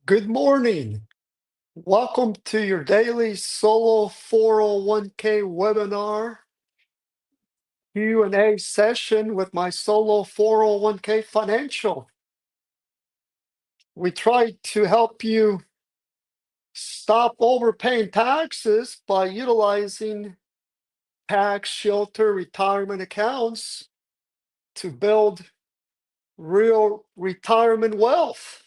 Good morning. Welcome to your daily solo 401k webinar Q&A session with my solo 401k financial. We try to help you stop overpaying taxes by utilizing tax shelter retirement accounts to build real retirement wealth.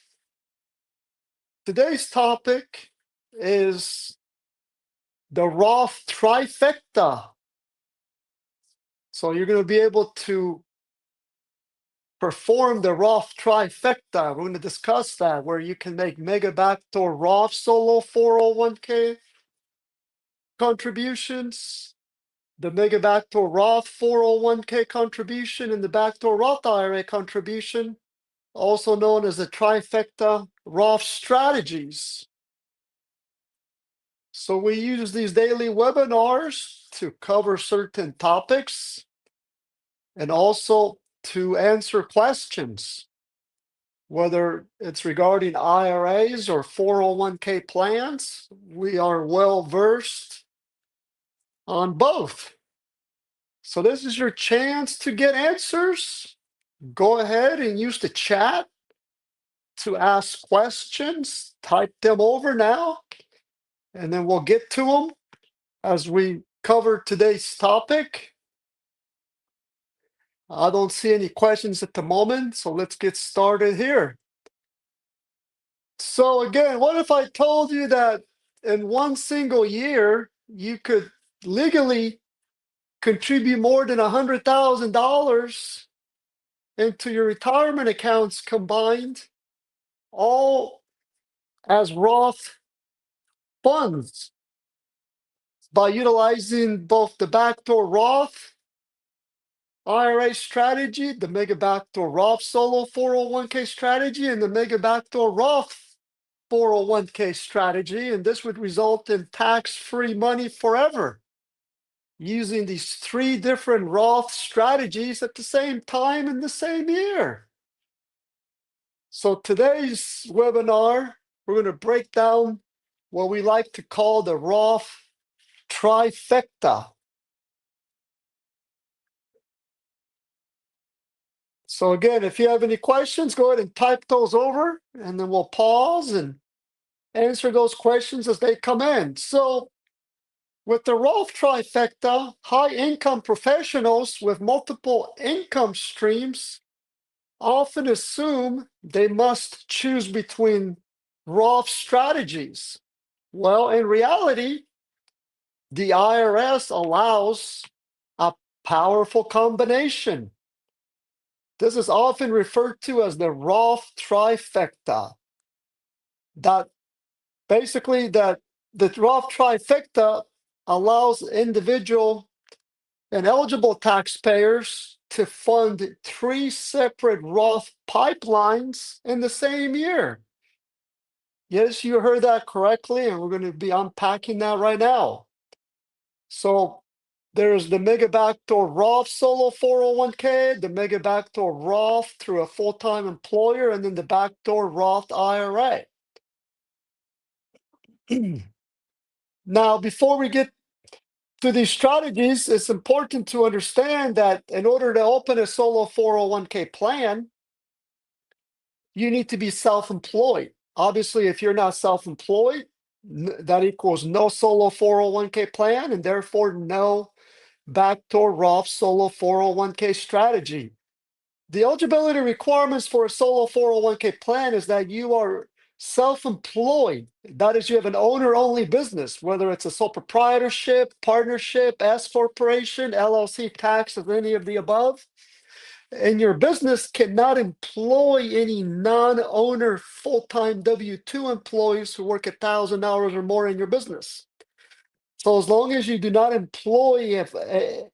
Today's topic is the Roth Trifecta. So you're going to be able to perform the Roth Trifecta. We're going to discuss that, where you can make mega backdoor Roth solo 401k contributions, the mega backdoor Roth 401k contribution, and the backdoor Roth IRA contribution, also known as the Trifecta Roth strategies. So we use these daily webinars to cover certain topics and also to answer questions, whether it's regarding IRAs or 401k plans. We are well versed on both. So this is your chance to get answers. Go ahead and use the chat to ask questions. Type them over now, and then we'll get to them as we cover today's topic. I don't see any questions at the moment, so let's get started here. So again, what if I told you that in one single year, you could legally contribute more than $100,000 into your retirement accounts combined, all as Roth funds, by utilizing both the backdoor Roth IRA strategy, the mega backdoor Roth solo 401k strategy, and the mega backdoor Roth 401k strategy. And this would result in tax-free money forever, using these three different Roth strategies at the same time in the same year. So today's webinar, we're going to break down what we like to call the Roth Trifecta. So again, if you have any questions, go ahead and type those over, and then we'll pause and answer those questions as they come in. So with the Roth Trifecta, high-income professionals with multiple income streams often assume they must choose between Roth strategies. Well, in reality, the IRS allows a powerful combination. This is often referred to as the Roth Trifecta. That basically the Roth Trifecta allows individual and eligible taxpayers to fund three separate Roth pipelines in the same year. Yes, you heard that correctly, and we're going to be unpacking that right now. So there's the mega backdoor Roth solo 401k, the mega backdoor Roth through a full-time employer, and then the backdoor Roth IRA. Now, before we get to these strategies, it's important to understand that in order to open a solo 401k plan, you need to be self-employed. Obviously, if you're not self-employed, that equals no solo 401k plan, and therefore no backdoor Roth solo 401k strategy. The eligibility requirements for a solo 401k plan is that you are self-employed. That is, you have an owner-only business, whether it's a sole proprietorship, partnership, S corporation, LLC, tax, or any of the above. And your business cannot employ any non-owner full-time W-2 employees who work 1,000 hours or more in your business. So as long as you do not employ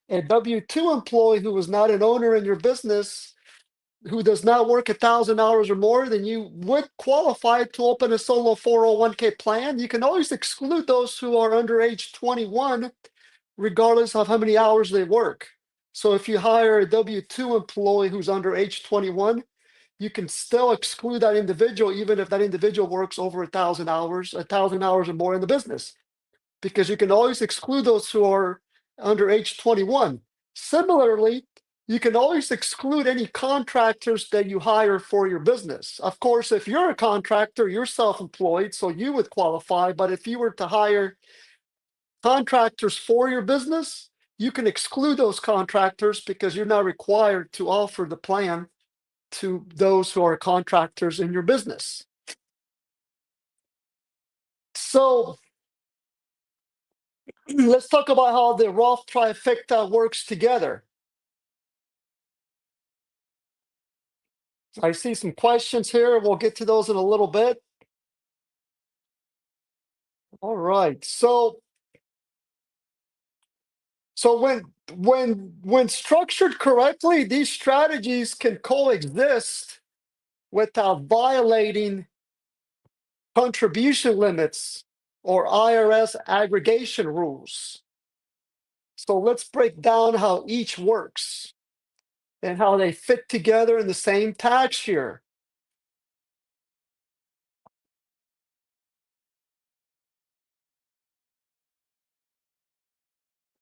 a W-2 employee who is not an owner in your business, who does not work 1,000 hours or more, then you would qualify to open a solo 401k plan. You can always exclude those who are under age 21, regardless of how many hours they work. So if you hire a W-2 employee who's under age 21, you can still exclude that individual, even if that individual works over 1,000 hours, 1,000 hours or more in the business, because you can always exclude those who are under age 21. Similarly, you can always exclude any contractors that you hire for your business. Of course, if you're a contractor, you're self-employed, so you would qualify. But if you were to hire contractors for your business, you can exclude those contractors because you're not required to offer the plan to those who are contractors in your business. So let's talk about how the Roth Trifecta works together. I see some questions here. We'll get to those in a little bit. All right. So when structured correctly, these strategies can coexist without violating contribution limits or IRS aggregation rules. So let's break down how each works and how they fit together in the same tax year.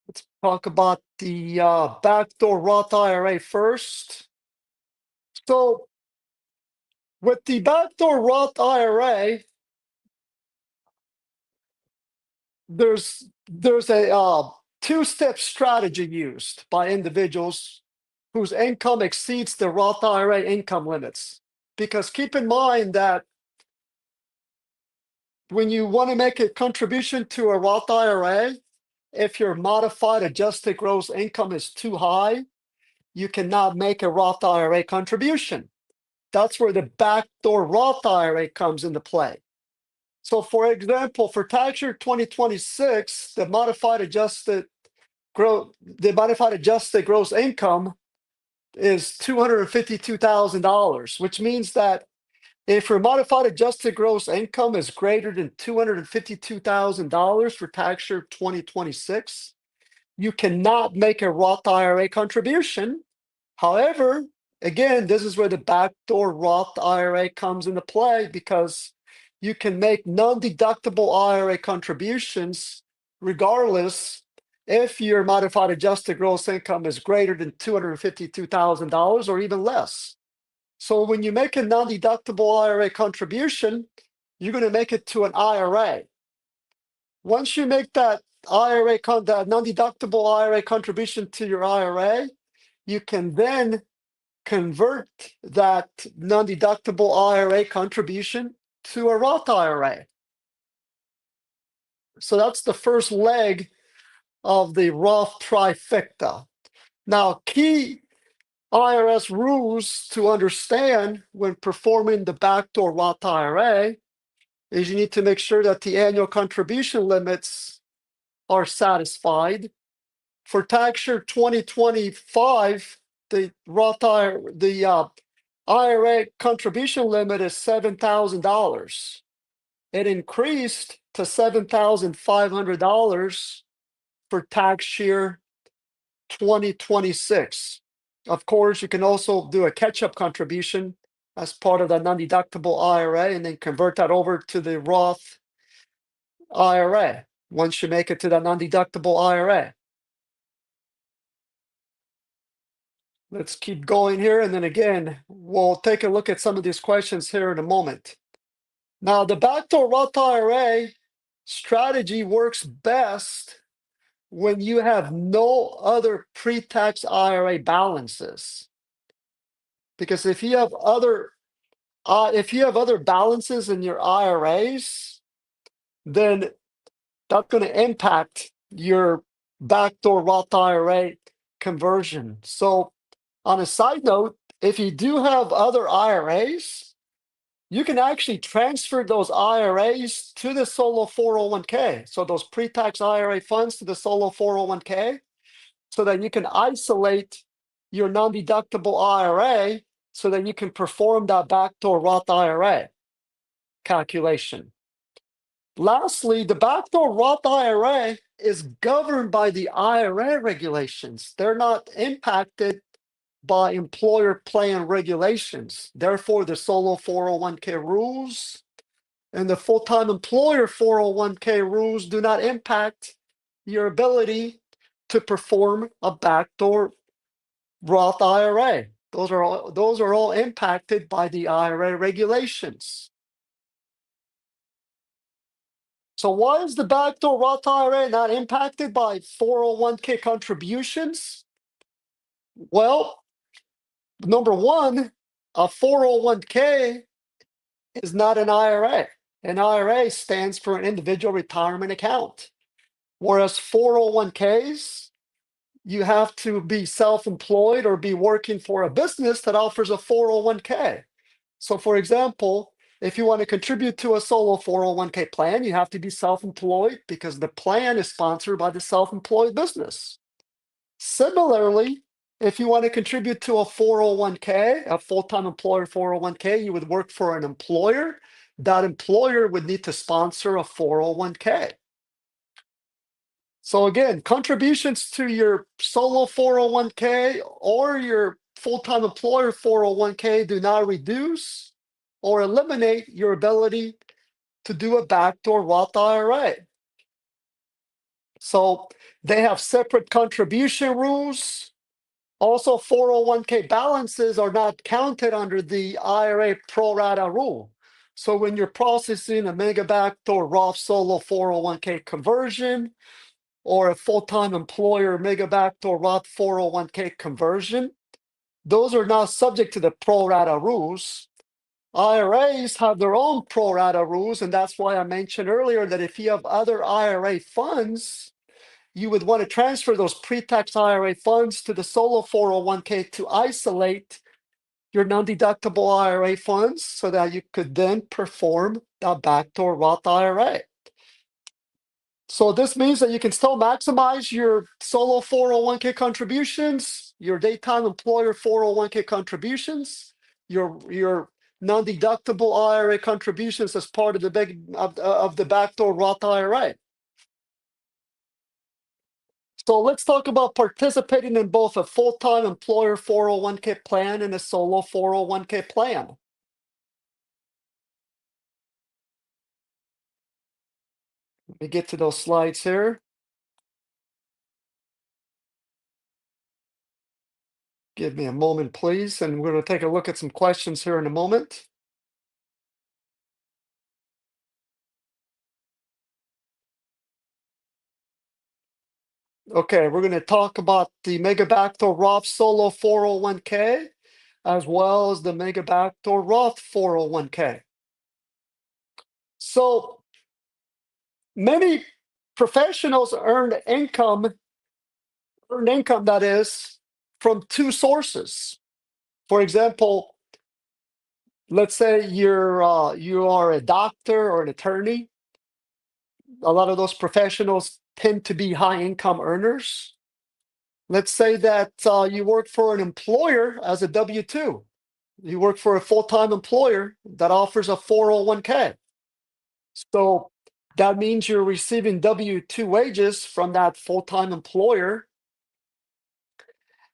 Let's talk about the backdoor Roth IRA first. So with the backdoor Roth IRA, there's a two-step strategy used by individuals whose income exceeds the Roth IRA income limits. Because keep in mind that when you want to make a contribution to a Roth IRA, if your modified adjusted gross income is too high, you cannot make a Roth IRA contribution. That's where the backdoor Roth IRA comes into play. So, for example, for tax year 2026, the modified adjusted gross income is $252,000, which means that if your modified adjusted gross income is greater than $252,000 for tax year 2026, you cannot make a Roth IRA contribution. However, again, this is where the backdoor Roth IRA comes into play, because you can make non-deductible IRA contributions regardless if your modified adjusted gross income is greater than $252,000 or even less. So when you make a non-deductible IRA contribution, you're going to make it to an IRA. Once you make that that non-deductible IRA contribution to your IRA, you can then convert that non-deductible IRA contribution to a Roth IRA. So that's the first leg of the Roth Trifecta. Now, key IRS rules to understand when performing the backdoor Roth IRA is you need to make sure that the annual contribution limits are satisfied. For tax year 2025, the IRA contribution limit is $7,000. It increased to $7,500 for tax year 2026. Of course, you can also do a catch-up contribution as part of the non-deductible IRA and then convert that over to the Roth IRA once you make it to the non-deductible IRA. Let's keep going here. And then again, we'll take a look at some of these questions here in a moment. Now, the backdoor Roth IRA strategy works best when you have no other pre-tax IRA balances. Because if you have other balances in your IRAs, then that's going to impact your backdoor Roth IRA conversion. So, on a side note, if you do have other IRAs, you can actually transfer those IRAs to the solo 401k. So those pre-tax IRA funds to the solo 401k, so that you can isolate your non-deductible IRA so that you can perform that backdoor Roth IRA calculation. Lastly, the backdoor Roth IRA is governed by the IRA regulations. They're not impacted by employer plan regulations. Therefore, the solo 401k rules and the full-time employer 401k rules do not impact your ability to perform a backdoor Roth IRA. Those are all impacted by the IRA regulations. So why is the backdoor Roth IRA not impacted by 401k contributions? Well, number one, a 401k is not an IRA. An IRA stands for an individual retirement account. Whereas 401ks, you have to be self-employed or be working for a business that offers a 401k. So for example, if you want to contribute to a solo 401k plan, you have to be self-employed because the plan is sponsored by the self-employed business. Similarly, if you want to contribute to a 401k, a full-time employer 401k, you would work for an employer. That employer would need to sponsor a 401k. So again, contributions to your solo 401k or your full-time employer 401k do not reduce or eliminate your ability to do a backdoor Roth IRA. So they have separate contribution rules. Also, 401k balances are not counted under the IRA pro rata rule. So when you're processing a mega backdoor Roth solo 401k conversion or a full-time employer mega backdoor Roth 401k conversion, those are not subject to the pro rata rules. IRAs have their own pro rata rules, and that's why I mentioned earlier that if you have other IRA funds, you would want to transfer those pre-tax IRA funds to the solo 401k to isolate your non-deductible IRA funds so that you could then perform that backdoor Roth IRA. So this means that you can still maximize your solo 401k contributions, your daytime employer 401k contributions, your non-deductible IRA contributions as part of the backdoor Roth IRA. So let's talk about participating in both a full-time employer 401k plan and a solo 401k plan. Let me get to those slides here. Give me a moment, please, and we're going to take a look at some questions here in a moment. Okay, we're going to talk about the Mega Backdoor Roth Solo 401k as well as the Mega Backdoor Roth 401k. So many professionals earn income that is from two sources. For example, let's say you are a doctor or an attorney. A lot of those professionals tend to be high income earners. Let's say that you work for an employer as a W-2. You work for a full-time employer that offers a 401k. So that means you're receiving W-2 wages from that full-time employer.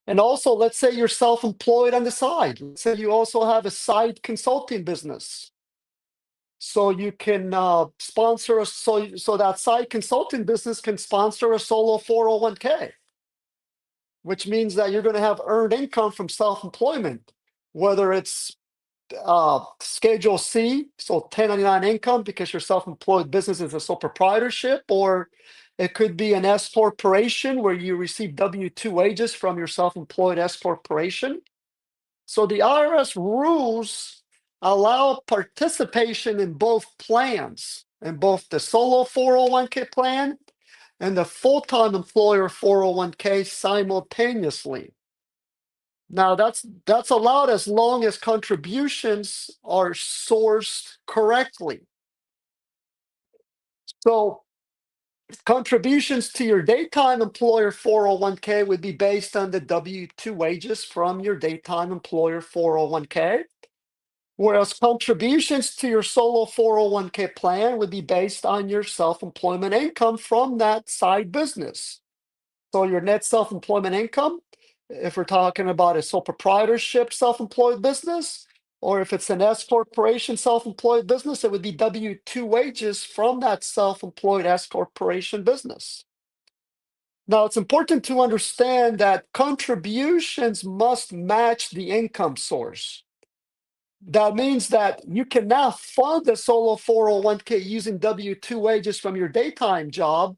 And also, let's say you're self-employed on the side. Let's say you also have a side consulting business. So you can sponsor so that side consulting business can sponsor a solo 401k, which means that you're going to have earned income from self-employment, whether it's Schedule C, so 1099 income because your self-employed business is a sole proprietorship, or it could be an S corporation where you receive W-2 wages from your self-employed S corporation. So the IRS rules allow participation in both plans, in both the solo 401k plan and the full-time employer 401k simultaneously. Now that's allowed as long as contributions are sourced correctly. So contributions to your daytime employer 401k would be based on the W-2 wages from your daytime employer 401k, whereas contributions to your solo 401k plan would be based on your self-employment income from that side business. So your net self-employment income if we're talking about a sole proprietorship self-employed business, or if it's an S corporation self-employed business, it would be W-2 wages from that self-employed S corporation business. Now, it's important to understand that contributions must match the income source. That means that you can now fund a solo 401k using W-2 wages from your daytime job,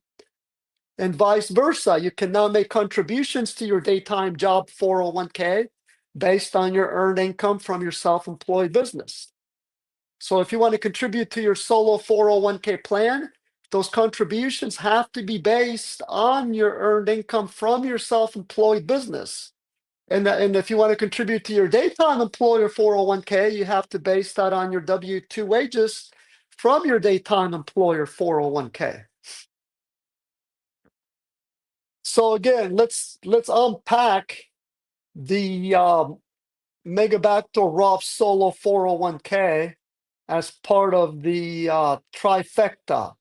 and vice versa. You can now make contributions to your daytime job 401k based on your earned income from your self-employed business. So if you want to contribute to your solo 401k plan, those contributions have to be based on your earned income from your self-employed business. And if you want to contribute to your daytime employer 401k, you have to base that on your W-2 wages from your daytime employer 401k. So again, let's unpack the Mega Backdoor Roth Solo 401k as part of the trifecta.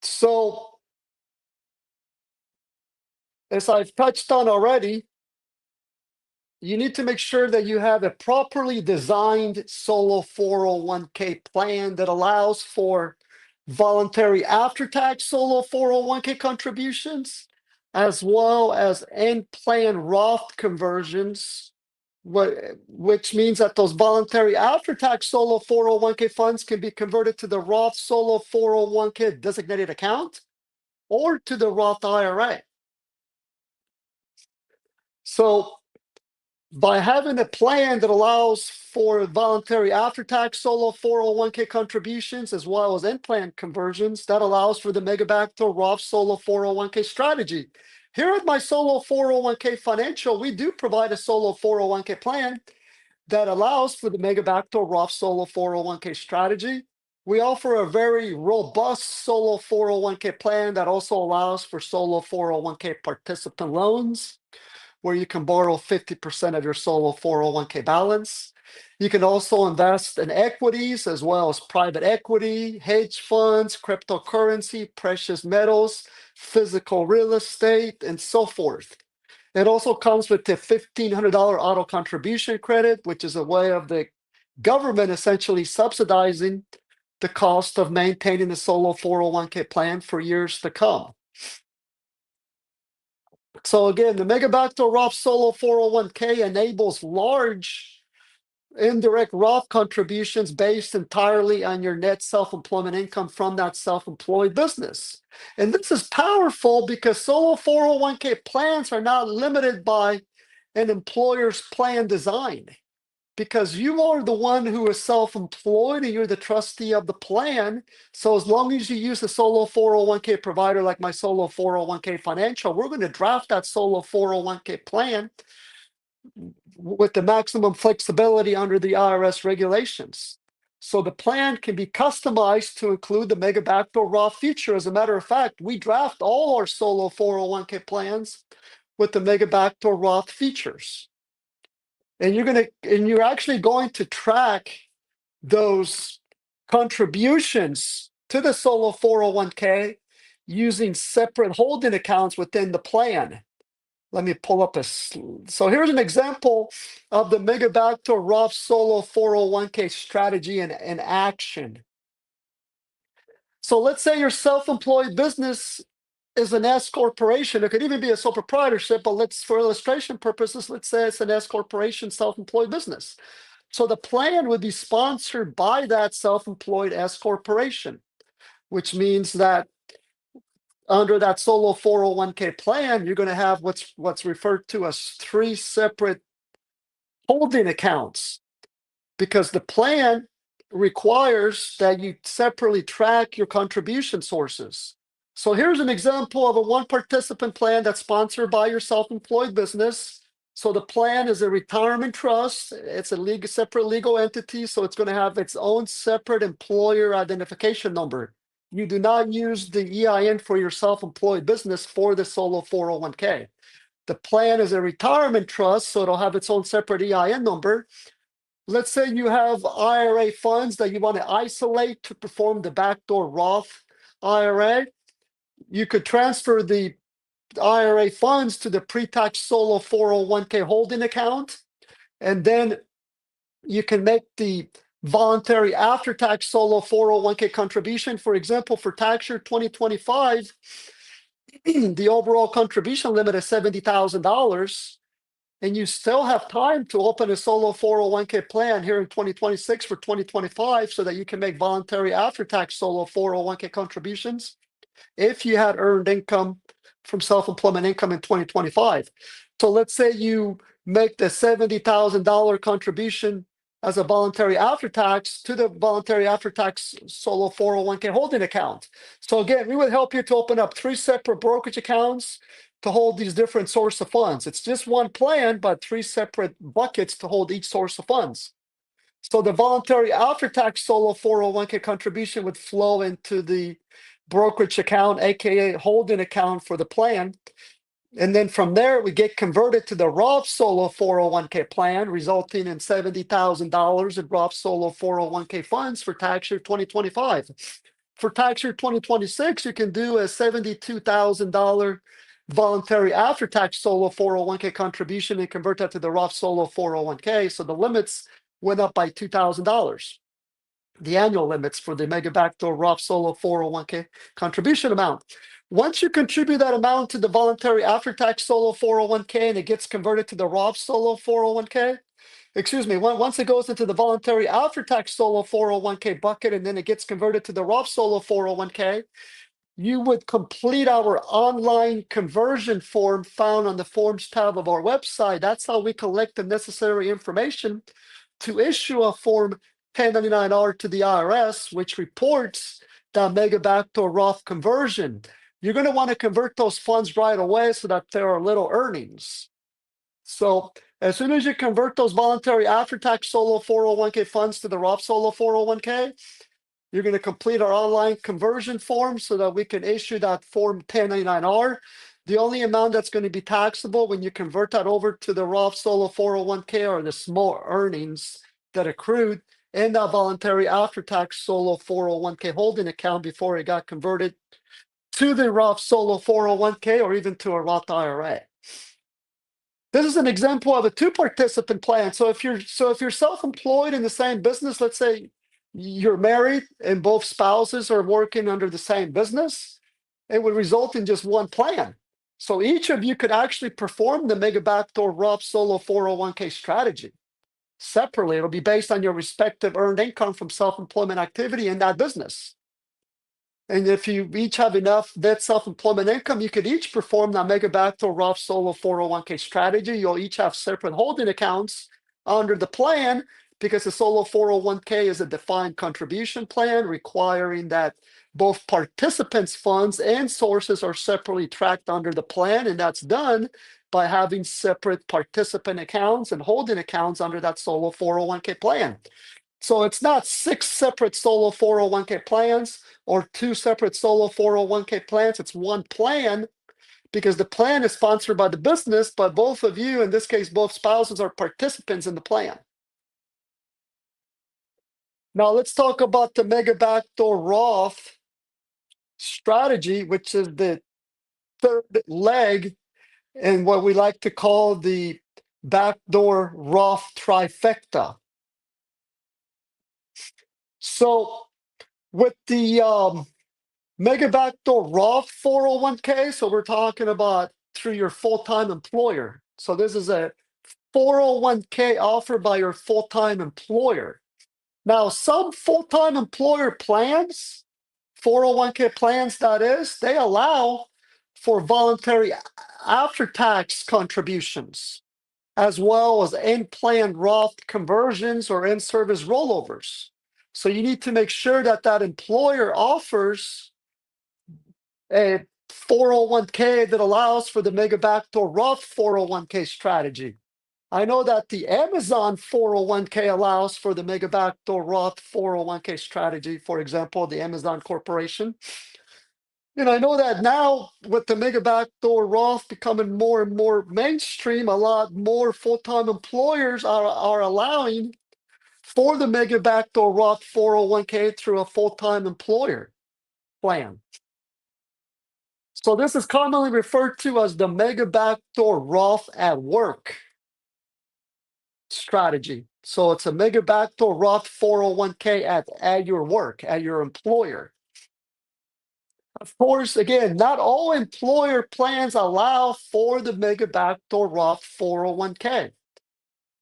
So, as I've touched on already, you need to make sure that you have a properly designed solo 401k plan that allows for voluntary after-tax solo 401k contributions, as well as end plan Roth conversions, which means that those voluntary after-tax solo 401k funds can be converted to the Roth solo 401k designated account or to the Roth IRA. So by having a plan that allows for voluntary after-tax solo 401k contributions as well as end-plan conversions, that allows for the Mega Backdoor Roth Solo 401k strategy. Here at my Solo 401k Financial, we do provide a Solo 401k plan that allows for the Mega Backdoor Roth Solo 401k strategy. We offer a very robust Solo 401k plan that also allows for Solo 401k participant loans, where you can borrow 50% of your solo 401k balance. You can also invest in equities as well as private equity, hedge funds, cryptocurrency, precious metals, physical real estate, and so forth. It also comes with a $1,500 auto contribution credit, which is a way of the government essentially subsidizing the cost of maintaining the solo 401k plan for years to come. So again, the Mega Backdoor Roth Solo 401k enables large indirect Roth contributions based entirely on your net self-employment income from that self-employed business. And this is powerful because solo 401k plans are not limited by an employer's plan design, because you are the one who is self-employed and you're the trustee of the plan. So as long as you use a solo 401k provider like my Solo 401k Financial, we're going to draft that solo 401k plan with the maximum flexibility under the IRS regulations. So the plan can be customized to include the Mega Backdoor Roth feature. As a matter of fact, we draft all our solo 401k plans with the Mega Backdoor Roth features. And you're actually going to track those contributions to the solo 401k using separate holding accounts within the plan. Let me pull up so here's an example of the Mega Backdoor Roth Solo 401k strategy in action. So let's say your self-employed business is an S corporation. It could even be a sole proprietorship, but for illustration purposes, let's say it's an S corporation self-employed business. So the plan would be sponsored by that self-employed S corporation, which means that under that solo 401k plan, you're going to have what's referred to as 3 separate holding accounts, because the plan requires that you separately track your contribution sources. So here's an example of a one participant plan that's sponsored by your self-employed business. So the plan is a retirement trust. It's a separate legal entity, so it's going to have its own separate employer identification number. You do not use the EIN for your self-employed business for the solo 401k. The plan is a retirement trust, so it'll have its own separate EIN number. Let's say you have IRA funds that you want to isolate to perform the Backdoor Roth IRA. You could transfer the IRA funds to the pre-tax solo 401k holding account, and then you can make the voluntary after-tax solo 401k contribution. For example, for tax year 2025, the overall contribution limit is $70,000, and you still have time to open a solo 401k plan here in 2026 for 2025 so that you can make voluntary after-tax solo 401k contributions if you had earned income from self-employment income in 2025. So let's say you make the $70,000 contribution as a voluntary after-tax to the voluntary after-tax solo 401k holding account. So again, we would help you to open up 3 separate brokerage accounts to hold these different source of funds. It's just one plan, but 3 separate buckets to hold each source of funds. So the voluntary after-tax solo 401k contribution would flow into the brokerage account, aka holding account for the plan. And then from there, we get converted to the Roth Solo 401k plan, resulting in $70,000 in Roth Solo 401k funds for tax year 2025. For tax year 2026, you can do a $72,000 voluntary after-tax solo 401k contribution and convert that to the Roth Solo 401k. So the limits went up by $2,000. The annual limits for the Mega Backdoor Roth Solo 401k contribution amount. Once you contribute that amount to the voluntary after-tax solo 401k and it gets converted to the Roth Solo 401k, once it goes into the voluntary after-tax solo 401k bucket and then it gets converted to the Roth Solo 401k, you would complete our online conversion form found on the Forms tab of our website. That's how we collect the necessary information to issue a Form 1099-R to the IRS, which reports the Mega Backdoor Roth conversion. You're going to want to convert those funds right away so that there are little earnings. So as soon as you convert those voluntary after-tax solo 401k funds to the Roth Solo 401k, you're going to complete our online conversion form so that we can issue that Form 1099-R. The only amount that's going to be taxable when you convert that over to the Roth Solo 401k are the small earnings that accrued in that voluntary after-tax solo 401k holding account before it got converted to the Roth Solo 401k or even to a Roth IRA. This is an example of a 2-participant plan. So if you're self-employed in the same business, let's say you're married and both spouses are working under the same business, it would result in just one plan. So each of you could actually perform the Mega Backdoor Roth Solo 401k strategy separately. It'll be based on your respective earned income from self-employment activity in that business. And if you each have enough net self-employment income, you could each perform that Mega Backdoor Roth Solo 401k strategy. You'll each have separate holding accounts under the plan because the Solo 401k is a defined contribution plan requiring that both participants' funds and sources are separately tracked under the plan. And that's done by having separate participant accounts and holding accounts under that Solo 401k plan. So it's not 6 separate solo 401k plans or 2 separate solo 401k plans. It's one plan because the plan is sponsored by the business, but both of you, in this case, both spouses, are participants in the plan. Now let's talk about the Mega Backdoor Roth strategy, which is the third leg in what we like to call the Backdoor Roth Trifecta. So with the Mega Backdoor Roth 401k, so we're talking about through your full-time employer. So this is a 401k offered by your full-time employer. Now, some full-time employer plans, 401k plans that is, they allow for voluntary after-tax contributions, as well as in-plan Roth conversions or in-service rollovers. So you need to make sure that that employer offers a 401k that allows for the Mega Backdoor Roth 401k strategy. I know that the Amazon 401k allows for the Mega Backdoor Roth 401k strategy, for example, the Amazon Corporation. And I know that now with the Mega Backdoor Roth becoming more and more mainstream, a lot more full-time employers are allowing for the Mega Backdoor Roth 401k through a full-time employer plan. So this is commonly referred to as the mega backdoor Roth at work strategy. So it's a mega backdoor Roth 401k at your work, at your employer. Of course, again, not all employer plans allow for the mega backdoor Roth 401k.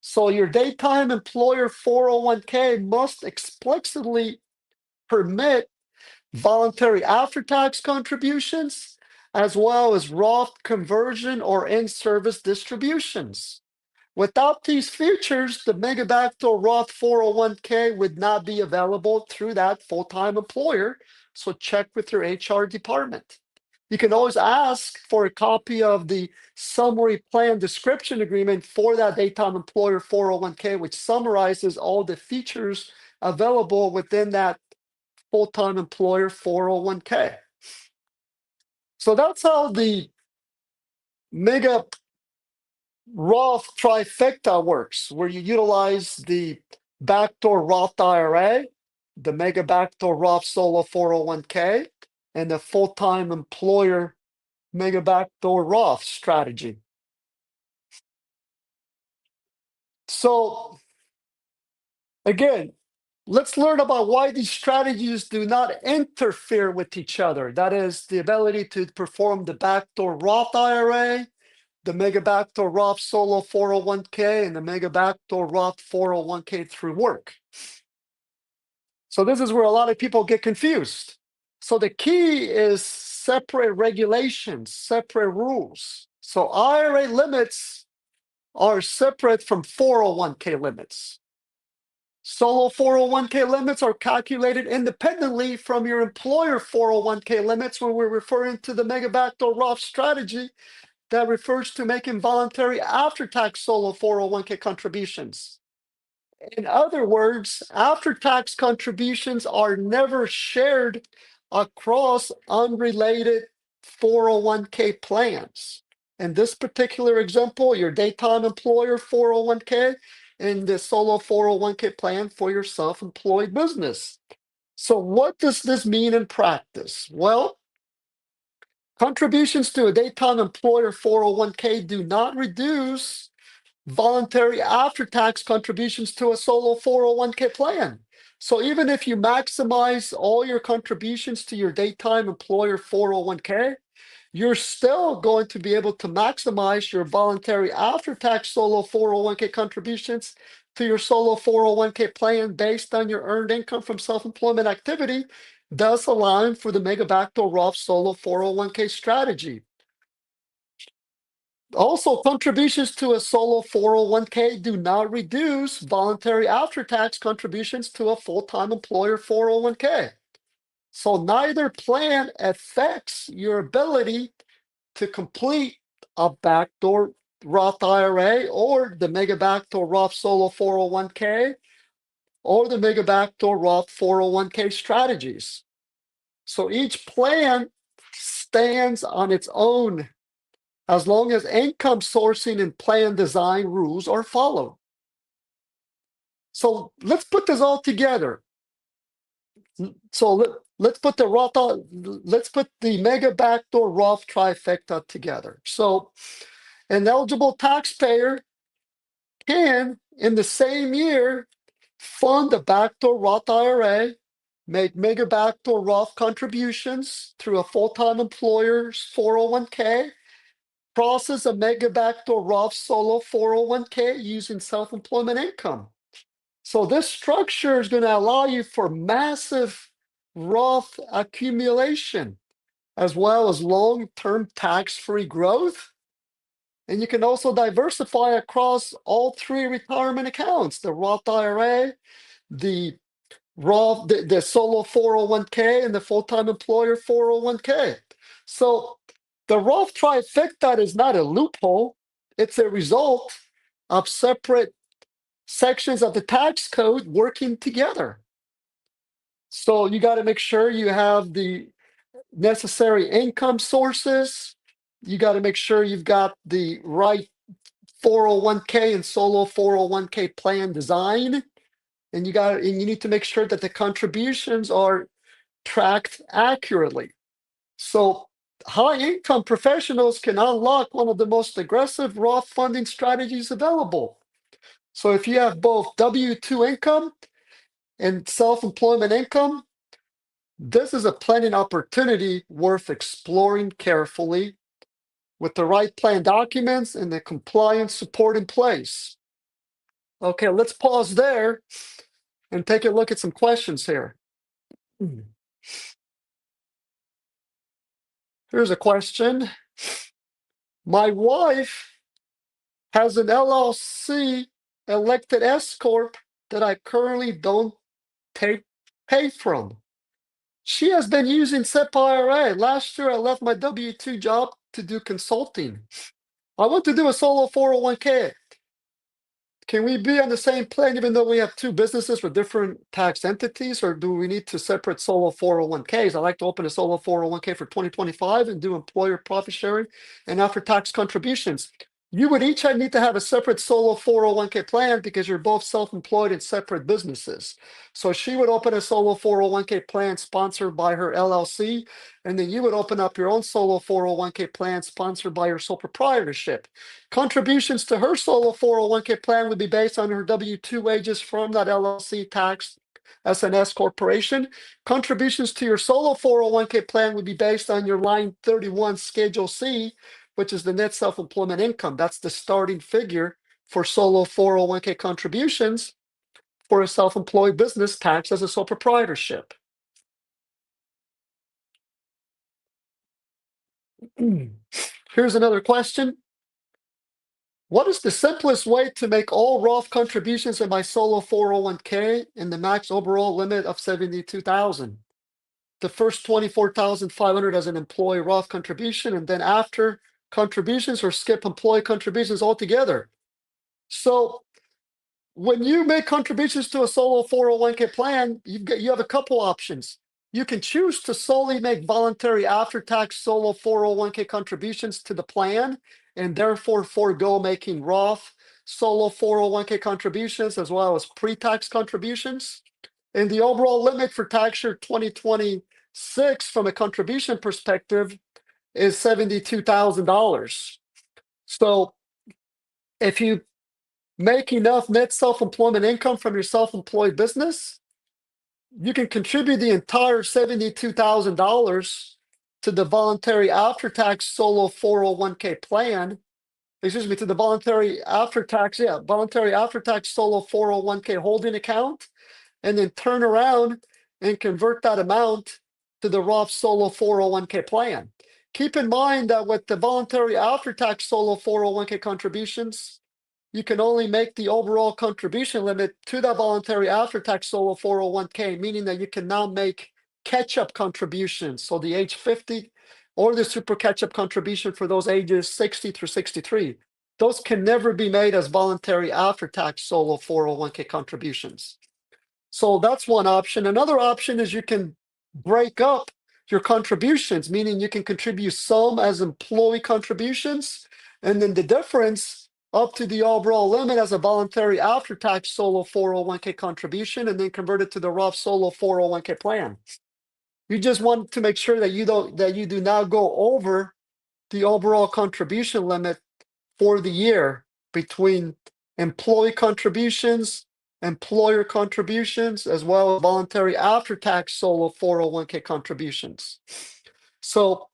So your daytime employer 401k must explicitly permit voluntary after-tax contributions, as well as Roth conversion or in-service distributions. Without these features, the mega backdoor Roth 401k would not be available through that full-time employer. So check with your HR department. You can always ask for a copy of the summary plan description agreement for that daytime employer 401k, which summarizes all the features available within that full-time employer 401k. So that's how the mega Roth Trifecta works, where you utilize the backdoor Roth IRA, the mega backdoor Roth Solo 401k, and the full-time employer mega backdoor Roth strategy. So again, let's learn about why these strategies do not interfere with each other. That is the ability to perform the backdoor Roth IRA, the mega backdoor Roth Solo 401k, and the mega backdoor Roth 401k through work. So this is where a lot of people get confused. So the key is separate regulations, separate rules. So IRA limits are separate from 401k limits. Solo 401k limits are calculated independently from your employer 401k limits when we're referring to the mega backdoor Roth strategy that refers to making voluntary after-tax solo 401k contributions. In other words, after-tax contributions are never shared across unrelated 401k plans. In this particular example, your daytime employer 401k and the solo 401k plan for your self-employed business. So what does this mean in practice? Well, contributions to a daytime employer 401k do not reduce voluntary after-tax contributions to a solo 401k plan. So even if you maximize all your contributions to your daytime employer 401k, you're still going to be able to maximize your voluntary after-tax solo 401k contributions to your solo 401k plan based on your earned income from self-employment activity, thus allowing for the mega backdoor Roth solo 401k strategy. Also, contributions to a solo 401k do not reduce voluntary after-tax contributions to a full-time employer 401k. So neither plan affects your ability to complete a backdoor Roth IRA or the mega backdoor Roth solo 401k or the mega backdoor Roth 401k strategies. So each plan stands on its own as long as income sourcing and plan design rules are followed. So let's put this all together. So let's put the mega backdoor Roth trifecta together. So an eligible taxpayer can, in the same year, fund a backdoor Roth IRA, make mega backdoor Roth contributions through a full-time employer's 401k, process a mega backdoor Roth solo 401k using self-employment income. So this structure is going to allow you for massive Roth accumulation, as well as long-term tax-free growth. And you can also diversify across all three retirement accounts, the Roth IRA, the the solo 401k, and the full-time employer 401k. So the Roth trifecta is not a loophole. It's a result of separate sections of the tax code working together. So you got to make sure you have the necessary income sources. You got to make sure you've got the right 401k and solo 401k plan design. And you need to make sure that the contributions are tracked accurately. So high-income professionals can unlock one of the most aggressive Roth funding strategies available. So if you have both W-2 income and self-employment income, this is a planning opportunity worth exploring carefully with the right plan documents and the compliance support in place. Okay, let's pause there and take a look at some questions here. Here's a question. My wife has an LLC elected S Corp that I currently don't pay from. She has been using SEP IRA. Last year, I left my W-2 job to do consulting. I want to do a solo 401k. Can we be on the same plan even though we have two businesses for different tax entities, or do we need to separate solo 401ks? I like to open a solo 401k for 2025 and do employer profit sharing and after tax contributions. You would each need to have a separate solo 401k plan because you're both self-employed in separate businesses. So she would open a solo 401k plan sponsored by her LLC, and then you would open up your own solo 401k plan sponsored by your sole proprietorship. Contributions to her solo 401k plan would be based on her W-2 wages from that LLC taxed as an S corporation. Contributions to your solo 401k plan would be based on your line 31 Schedule C, which is the net self-employment income. That's the starting figure for solo 401k contributions for a self-employed business taxed as a sole proprietorship. Here's another question. What is the simplest way to make all Roth contributions in my solo 401k in the max overall limit of 72,000? The first 24,500 as an employee Roth contribution, and then after contributions, or skip employee contributions altogether. So when you make contributions to a solo 401k plan, you have a couple options. You can choose to solely make voluntary after-tax solo 401k contributions to the plan and therefore forego making Roth solo 401k contributions as well as pre-tax contributions. And the overall limit for tax year 2026 from a contribution perspective is $72,000. So if you make enough net self-employment income from your self-employed business, you can contribute the entire $72,000 to the voluntary after-tax solo 401k plan. Excuse me, to the voluntary after-tax solo 401k holding account, and then turn around and convert that amount to the Roth solo 401k plan. Keep in mind that with the voluntary after-tax solo 401k contributions, you can only make the overall contribution limit to that voluntary after-tax solo 401k, meaning that you can now make catch-up contributions, so the age 50 or the super catch-up contribution for those ages 60 through 63. Those can never be made as voluntary after-tax solo 401k contributions. So that's one option. Another option is you can break up your contributions, meaning you can contribute some as employee contributions, and then the difference up to the overall limit as a voluntary after-tax solo 401k contribution, and then convert it to the Roth solo 401k plan. You just want to make sure that you do not go over the overall contribution limit for the year between employee contributions, employer contributions, as well as voluntary after-tax solo 401k contributions. So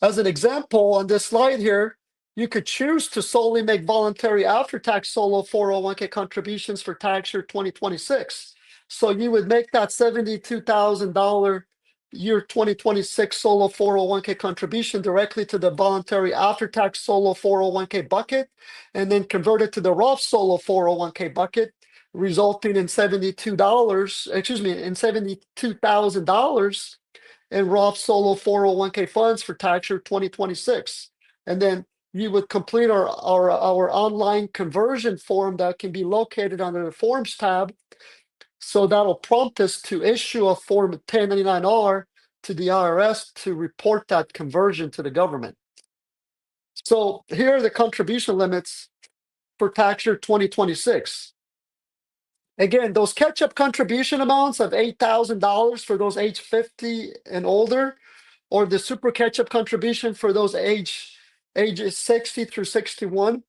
as an example on this slide here, you could choose to solely make voluntary after-tax solo 401k contributions for tax year 2026. So you would make that $72,000 year 2026 solo 401k contribution directly to the voluntary after-tax solo 401k bucket, and then convert it to the Roth solo 401k bucket, resulting in $72,000 in Roth solo 401k funds for tax year 2026. And then you would complete our online conversion form that can be located under the Forms tab. So that'll prompt us to issue a Form 1099-R to the IRS to report that conversion to the government. So here are the contribution limits for tax year 2026. Again, those catch-up contribution amounts of $8,000 for those age 50 and older, or the super catch-up contribution for those ages 60 through 61,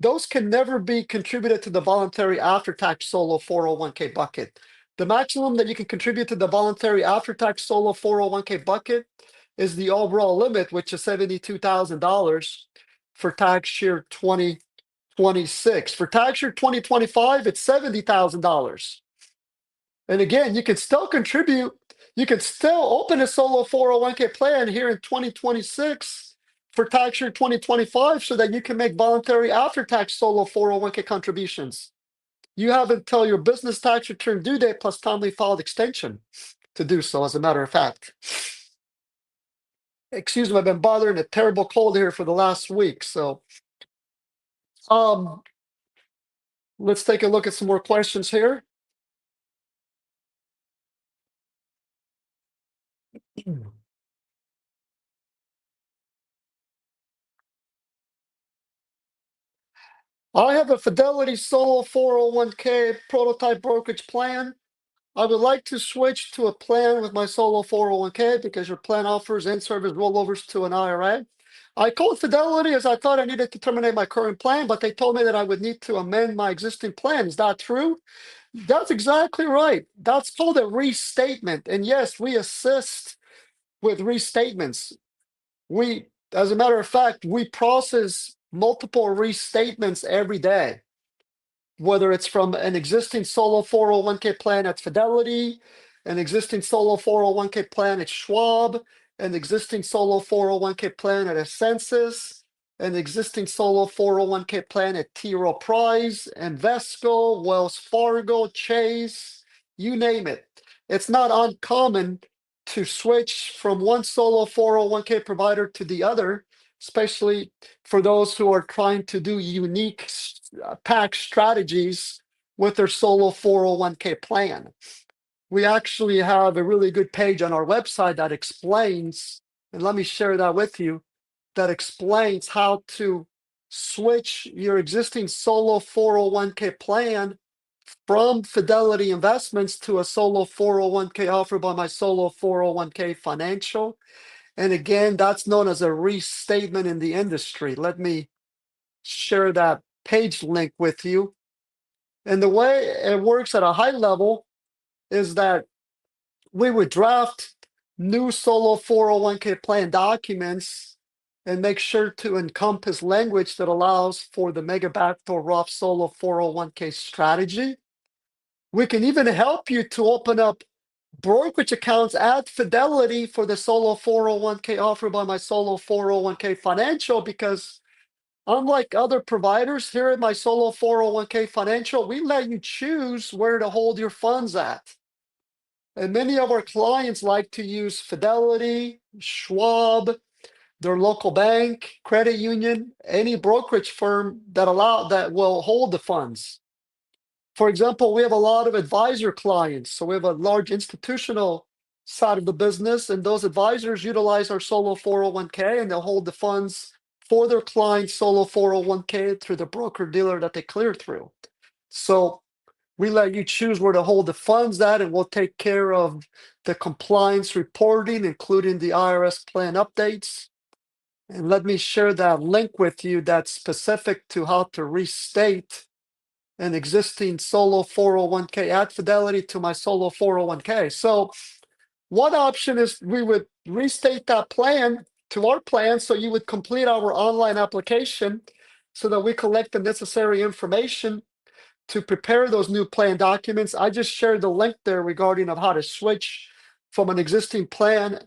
those can never be contributed to the voluntary after-tax solo 401k bucket. The maximum that you can contribute to the voluntary after-tax solo 401k bucket is the overall limit, which is $72,000 for tax year 2026. For tax year 2025, it's $70,000. And again, you can still contribute. You can still open a solo 401k plan here in 2026 for tax year 2025 so that you can make voluntary after-tax solo 401k contributions. You have until your business tax return due date plus timely filed extension to do so, as a matter of fact. Excuse me, I've been bothering a terrible cold here for the last week. So let's take a look at some more questions here. I have a Fidelity Solo 401k prototype brokerage plan. I would like to switch to a plan with my Solo 401k because your plan offers in-service rollovers to an IRA. I called Fidelity as I thought I needed to terminate my current plan, but they told me that I would need to amend my existing plan. Is that true? That's exactly right. That's called a restatement. And yes, we assist with restatements. As a matter of fact, we process multiple restatements every day, whether it's from an existing solo 401k plan at Fidelity, an existing solo 401k plan at Schwab, an existing solo 401k plan at Ascensus, an existing solo 401k plan at T. Rowe Price, Invesco, Wells Fargo, Chase, you name it. It's not uncommon to switch from one solo 401k provider to the other, especially for those who are trying to do unique tax strategies with their solo 401k plan. We actually have a really good page on our website that explains, and let me share that with you, that explains how to switch your existing solo 401k plan from Fidelity Investments to a solo 401k offered by my solo 401k Financial. And again, that's known as a restatement in the industry. Let me share that page link with you. And the way it works at a high level is that we would draft new solo 401k plan documents and make sure to encompass language that allows for the Mega Backdoor Roth solo 401k strategy. We can even help you to open up brokerage accounts at Fidelity for the solo 401k offered by my solo 401k Financial, because unlike other providers here at my solo 401k Financial, we let you choose where to hold your funds at. And many of our clients like to use Fidelity, Schwab, their local bank, credit union, any brokerage firm that will hold the funds. For example, we have a lot of advisor clients. So we have a large institutional side of the business, and those advisors utilize our solo 401k and they'll hold the funds for their clients' solo 401k through the broker dealer that they clear through. So we let you choose where to hold the funds at, and we'll take care of the compliance reporting, including the IRS plan updates. And let me share that link with you that's specific to how to restate an existing solo 401k at Fidelity to my solo 401k. So one option is we would restate that plan to our plan, so you would complete our online application so that we collect the necessary information to prepare those new plan documents. I just shared the link there regarding of how to switch from an existing plan,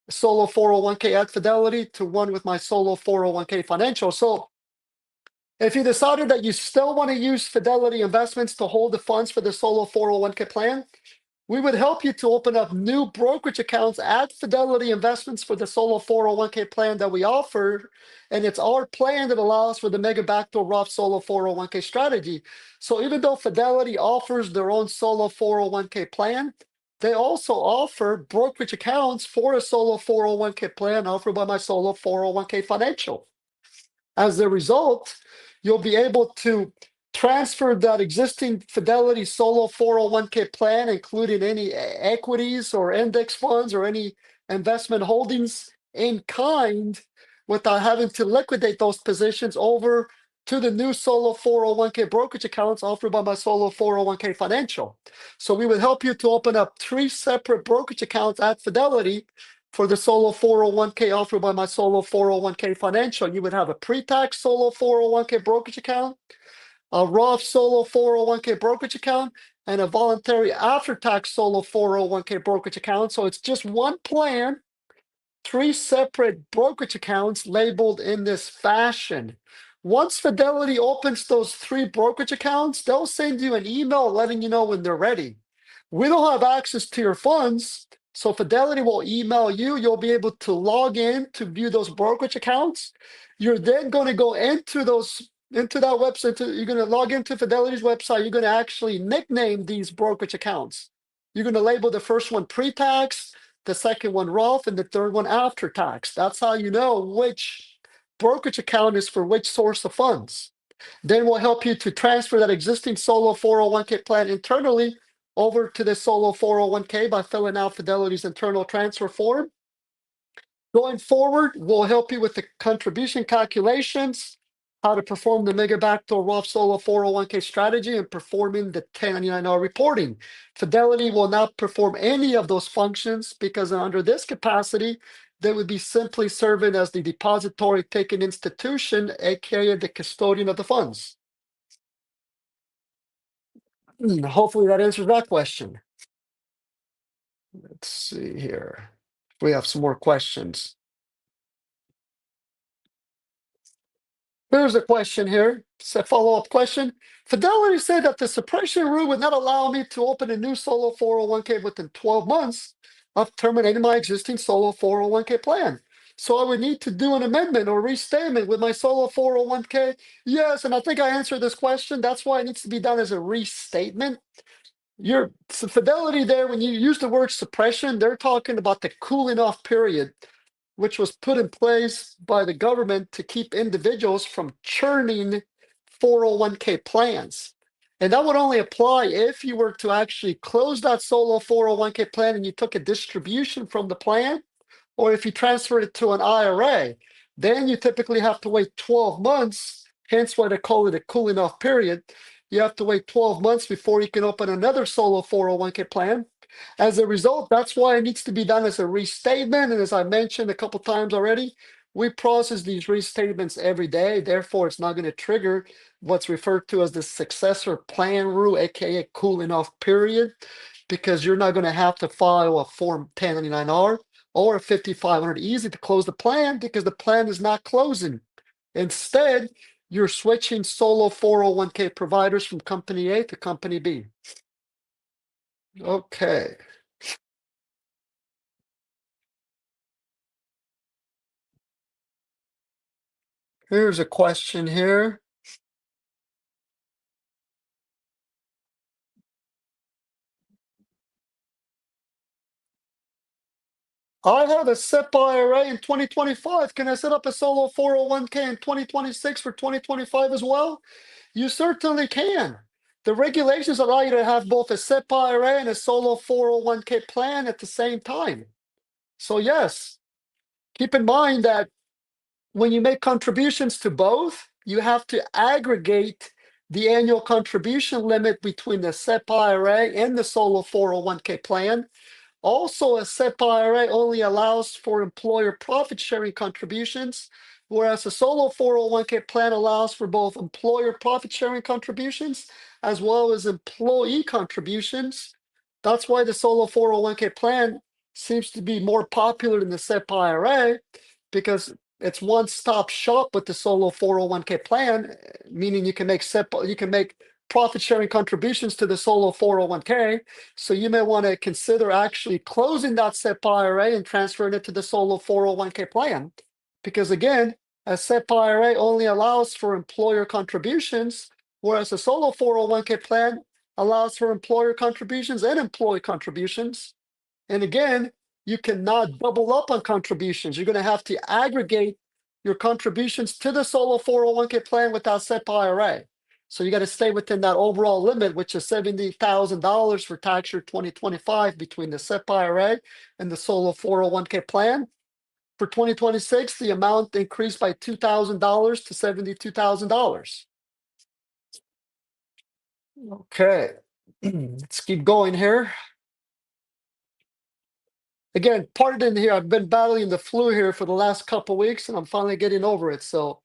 solo 401k at Fidelity, to one with my solo 401k Financial. So if you decided that you still want to use Fidelity Investments to hold the funds for the solo 401k plan, we would help you to open up new brokerage accounts at Fidelity Investments for the solo 401k plan that we offer. And it's our plan that allows for the Mega Backdoor Roth solo 401k strategy. So even though Fidelity offers their own solo 401k plan, they also offer brokerage accounts for a solo 401k plan offered by my solo 401k Financial. As a result, you'll be able to transfer that existing Fidelity solo 401k plan, including any equities or index funds or any investment holdings in kind without having to liquidate those positions over to the new solo 401k brokerage accounts offered by my solo 401k financial. So we would help you to open up 3 separate brokerage accounts at Fidelity for the solo 401k offered by my solo 401k financial. You would have a pre-tax solo 401k brokerage account, a Roth solo 401k brokerage account, and a voluntary after-tax solo 401k brokerage account. So it's just one plan, 3 separate brokerage accounts labeled in this fashion. Once Fidelity opens those 3 brokerage accounts, they'll send you an email letting you know when they're ready. We don't have access to your funds, so Fidelity will email you. You'll be able to log in to view those brokerage accounts. You're then going to go into that website. You're going to log into Fidelity's website. You're going to actually nickname these brokerage accounts. You're going to label the first one pre-tax, the second one Roth, and the third one after tax. That's how you know which brokerage account is for which source of funds. Then we'll help you to transfer that existing solo 401k plan internally over to the solo 401k by filling out Fidelity's internal transfer form. Going forward, we'll help you with the contribution calculations, how to perform the Mega Backdoor Roth Solo 401k strategy, and performing the 1099R reporting. Fidelity will not perform any of those functions because under this capacity, they would be simply serving as the depository taking institution, aka the custodian of the funds. Hopefully that answers that question. Let's see here. We have some more questions. Here's a question here. It's a follow-up question. Fidelity said that the suppression rule would not allow me to open a new solo 401k within 12 months of terminating my existing solo 401k plan. So I would need to do an amendment or restatement with my solo 401k. Yes, and I think I answered this question. That's why it needs to be done as a restatement. Fidelity there, when you use the word suppression, they're talking about the cooling off period, which was put in place by the government to keep individuals from churning 401k plans. And that would only apply if you were to actually close that solo 401k plan and you took a distribution from the plan, or if you transferred it to an IRA. Then you typically have to wait 12 months, hence why they call it a cooling off period. You have to wait 12 months before you can open another solo 401k plan. As a result, that's why it needs to be done as a restatement. And as I mentioned a couple times already, we process these restatements every day. Therefore, it's not going to trigger what's referred to as the successor plan rule, aka cooling off period, because you're not going to have to file a Form 1099R or a 5500 easy to close the plan because the plan is not closing. Instead, you're switching solo 401k providers from company A to company B. Okay. Here's a question here. I have a SEP IRA in 2025. Can I set up a solo 401k in 2026 for 2025 as well? You certainly can. The regulations allow you to have both a SEP IRA and a solo 401k plan at the same time. So yes, keep in mind that when you make contributions to both, you have to aggregate the annual contribution limit between the SEP IRA and the solo 401k plan. Also, a SEP IRA only allows for employer profit sharing contributions, whereas a solo 401k plan allows for both employer profit sharing contributions as well as employee contributions. That's why the solo 401k plan seems to be more popular than the SEP IRA because it's one-stop shop with the solo 401k plan, meaning you can make profit sharing contributions to the solo 401k. So you may want to consider actually closing that SEP IRA and transferring it to the solo 401k plan. Because again, a SEP IRA only allows for employer contributions, whereas a solo 401k plan allows for employer contributions and employee contributions. And again, you cannot double up on contributions. You're going to have to aggregate your contributions to the solo 401k plan with that SEP IRA. So you got to stay within that overall limit, which is $70,000 for tax year 2025 between the SEP IRA and the solo 401k plan. For 2026, the amount increased by $2,000 to $72,000. Okay, let's keep going here. Again, pardon here, I've been battling the flu here for the last couple weeks, and I'm finally getting over it. So,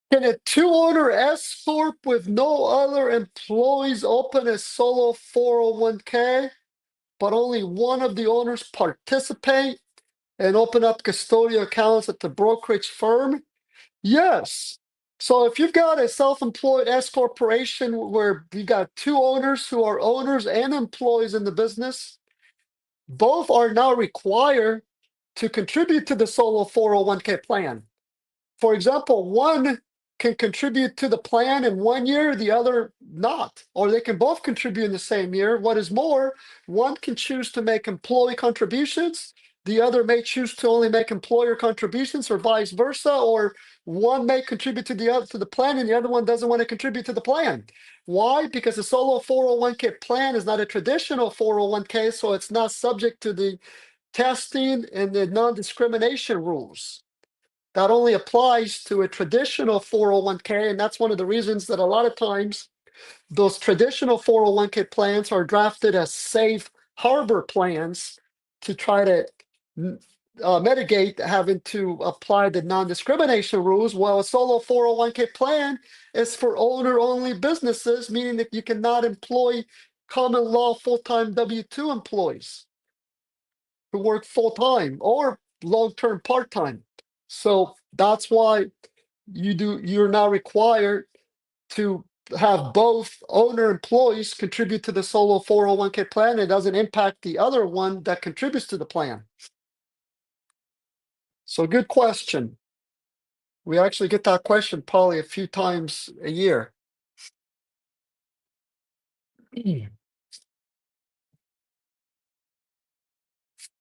can a two-owner S corp with no other employees open a solo 401k, but only one of the owners participate and open up custodial accounts at the brokerage firm? Yes. So if you've got a self-employed S corporation where you got two owners who are owners and employees in the business, both are now required to contribute to the solo 401k plan. For example, one can contribute to the plan in 1 year, the other not, or they can both contribute in the same year. What is more, one can choose to make employee contributions, the other may choose to only make employer contributions, or vice versa, or one may contribute to the other to the plan and the other one doesn't want to contribute to the plan. Why? Because the solo 401k plan is not a traditional 401k, so it's not subject to the testing and the non-discrimination rules. That only applies to a traditional 401k, and that's one of the reasons that a lot of times those traditional 401k plans are drafted as safe harbor plans to try to mitigate having to apply the non-discrimination rules. While a solo 401k plan is for owner-only businesses, meaning that you cannot employ common law full-time W-2 employees who work full-time or long-term part-time. So that's why you're now required to have both owner employees contribute to the solo 401k plan. It doesn't impact the other one that contributes to the plan. So good question. We actually get that question probably a few times a year.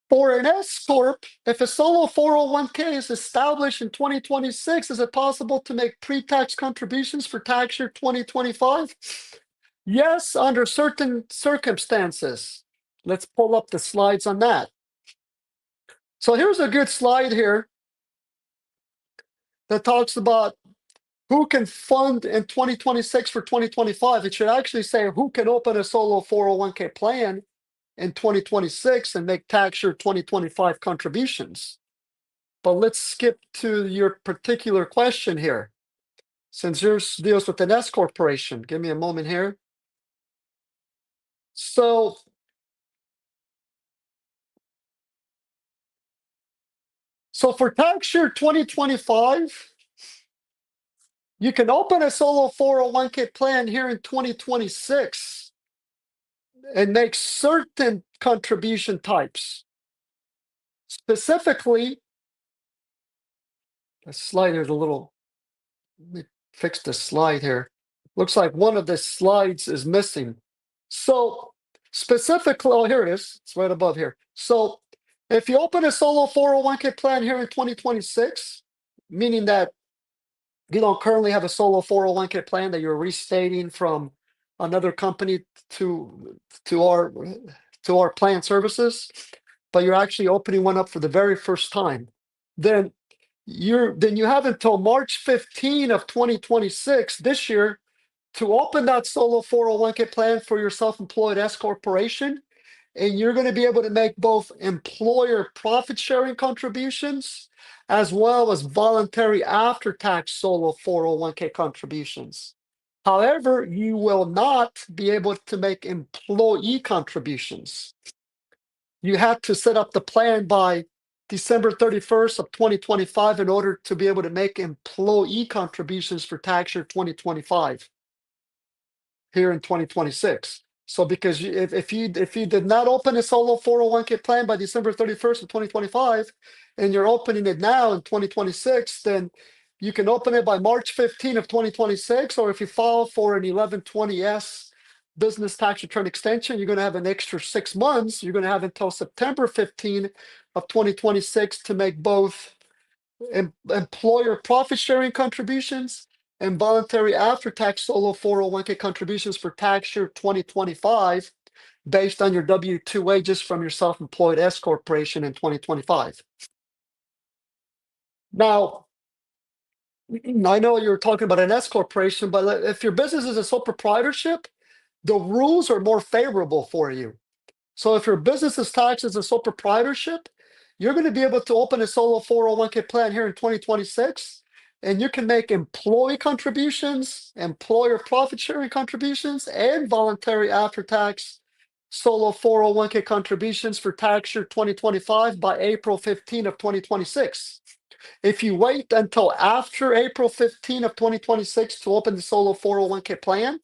For an S corp, if a solo 401k is established in 2026, is it possible to make pre-tax contributions for tax year 2025? Yes, under certain circumstances. Let's pull up the slides on that. So here's a good slide here that talks about who can fund in 2026 for 2025. It should actually say who can open a solo 401k plan in 2026 and make tax year 2025 contributions. But let's skip to your particular question here. Since yours deals with an S corporation, give me a moment here. So for tax year 2025, you can open a solo 401k plan here in 2026 and make certain contribution types. Specifically, the slide is a little, let me fix the slide here. Looks like one of the slides is missing. So specifically, oh, here it is. It's right above here. So if you open a solo 401k plan here in 2026, meaning that you don't currently have a solo 401k plan that you're restating from another company to our plan services, but you're actually opening one up for the very first time, then you have until March 15 of 2026 this year to open that solo 401k plan for your self-employed S corporation, and you're going to be able to make both employer profit sharing contributions as well as voluntary after-tax solo 401k contributions. However, you will not be able to make employee contributions. You have to set up the plan by December 31st of 2025 in order to be able to make employee contributions for tax year 2025 here in 2026. So because if you did not open a solo 401k plan by December 31st of 2025, and you're opening it now in 2026, then you can open it by March 15 of 2026, or if you file for an 1120S business tax return extension, you're going to have an extra 6 months. You're going to have until September 15 of 2026 to make both employer profit sharing contributions, and voluntary after-tax solo 401k contributions for tax year 2025 based on your W-2 wages from your self-employed S corporation in 2025. Now, I know you're talking about an S corporation, but if your business is a sole proprietorship, the rules are more favorable for you. So if your business is taxed as a sole proprietorship, you're going to be able to open a solo 401k plan here in 2026, and you can make employee contributions, employer profit sharing contributions, and voluntary after-tax solo 401k contributions for tax year 2025 by April 15 of 2026. If you wait until after April 15 of 2026 to open the solo 401k plan,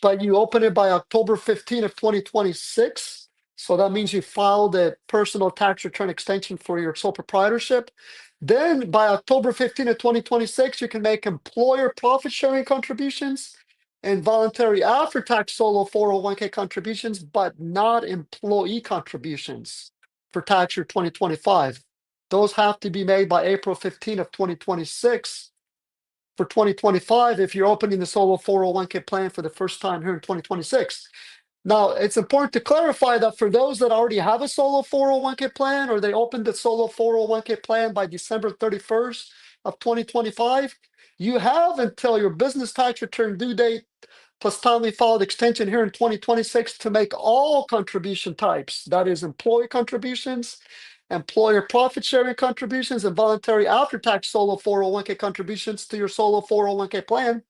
but you open it by October 15 of 2026. So that means you filed a personal tax return extension for your sole proprietorship. Then by October 15 of 2026, you can make employer profit sharing contributions and voluntary after-tax solo 401k contributions, but not employee contributions for tax year 2025. Those have to be made by April 15 of 2026 for 2025 if you're opening the solo 401k plan for the first time here in 2026. Now, it's important to clarify that for those that already have a solo 401k plan or they opened the solo 401k plan by December 31st of 2025, you have until your business tax return due date plus timely filed extension here in 2026 to make all contribution types, that is employee contributions, employer profit sharing contributions, and voluntary after-tax solo 401k contributions to your solo 401k plan,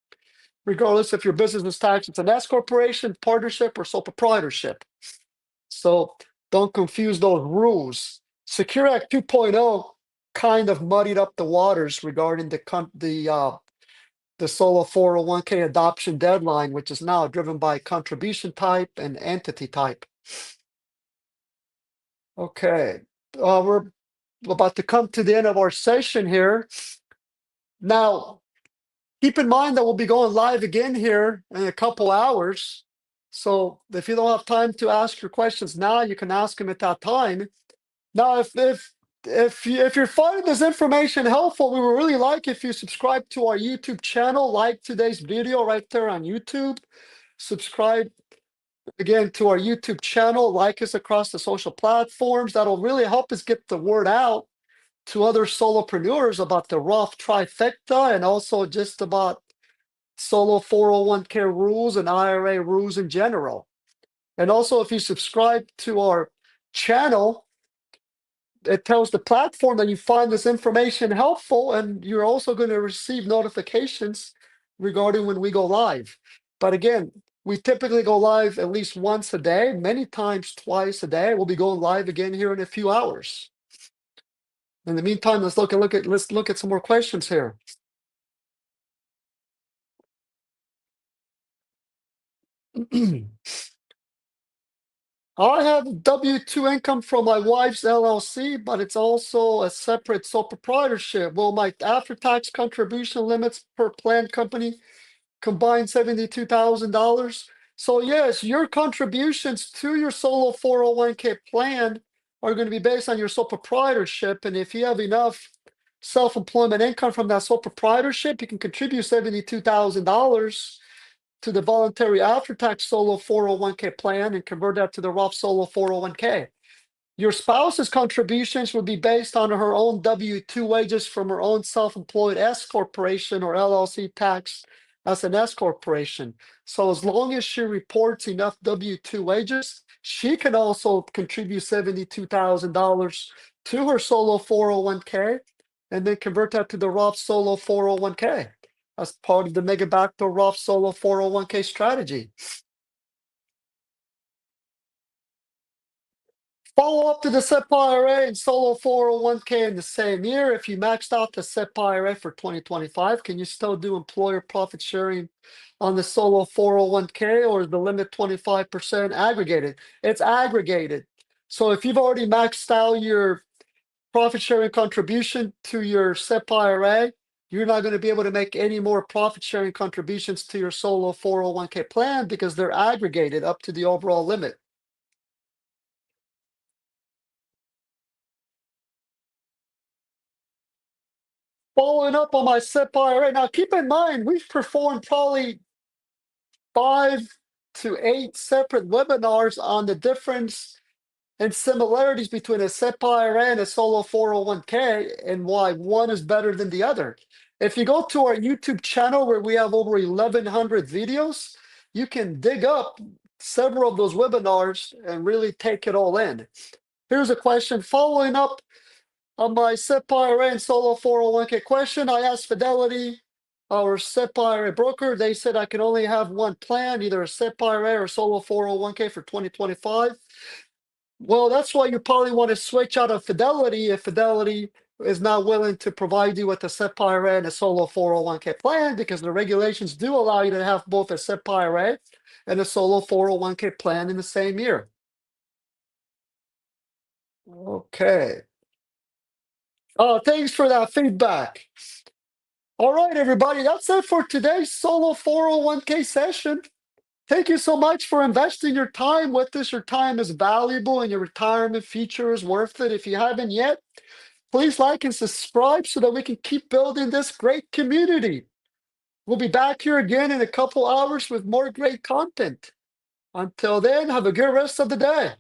regardless if your business is taxed as an S corporation, partnership, or sole proprietorship. So don't confuse those rules. Secure Act 2.0 kind of muddied up the waters regarding the solo 401k adoption deadline, which is now driven by contribution type and entity type. Okay, we're about to come to the end of our session here. Now, keep in mind that we'll be going live again here in a couple hours. So if you don't have time to ask your questions now, you can ask them at that time. Now, if you're finding this information helpful, we would really like if you subscribe to our YouTube channel, like today's video right there on YouTube. Subscribe again to our YouTube channel, like us across the social platforms. That'll really help us get the word out to other solopreneurs about the Roth Trifecta and also just about solo 401k rules and IRA rules in general. And also, if you subscribe to our channel, it tells the platform that you find this information helpful, and you're also going to receive notifications regarding when we go live. But again, we typically go live at least once a day, many times twice a day. We'll be going live again here in a few hours. In the meantime, let's look at some more questions here. I have W-2 income from my wife's LLC, but it's also a separate sole proprietorship. Will my after-tax contribution limits per planned company combine $72,000? So yes, your contributions to your solo 401k plan are going to be based on your sole proprietorship. And if you have enough self-employment income from that sole proprietorship, you can contribute $72,000 to the voluntary after-tax solo 401k plan and convert that to the Roth solo 401k. Your spouse's contributions would be based on her own W-2 wages from her own self-employed S corporation or LLC tax as an S corporation. So as long as she reports enough W-2 wages, she can also contribute $72,000 to her solo 401k and then convert that to the Roth solo 401k as part of the Mega Backdoor Roth solo 401k strategy. Follow up to the SEP IRA and solo 401k in the same year. If you maxed out the SEP IRA for 2025, can you still do employer profit sharing on the solo 401k, or is the limit 25% aggregated? It's aggregated. So if you've already maxed out your profit sharing contribution to your SEP IRA, you're not going to be able to make any more profit sharing contributions to your solo 401k plan because they're aggregated up to the overall limit. Following up on my SIP IRA. Now, keep in mind, we've performed probably 5 to 8 separate webinars on the difference and similarities between a SIP IRA and a solo 401k and why one is better than the other. If you go to our YouTube channel where we have over 1,100 videos, you can dig up several of those webinars and really take it all in. Here's a question following up on my SIP IRA and solo 401k question. I asked Fidelity, our SIP IRA broker. They said I can only have one plan, either a SIP IRA or solo 401k for 2025. Well, that's why you probably want to switch out of Fidelity if Fidelity is not willing to provide you with a SIP IRA and a solo 401k plan, because the regulations do allow you to have both a SIP IRA and a solo 401k plan in the same year. Okay. Oh, thanks for that feedback. All right, everybody, that's it for today's solo 401k session. Thank you so much for investing your time with us. Your time is valuable and your retirement future is worth it. If you haven't yet, please like and subscribe so that we can keep building this great community. We'll be back here again in a couple hours with more great content. Until then, have a good rest of the day.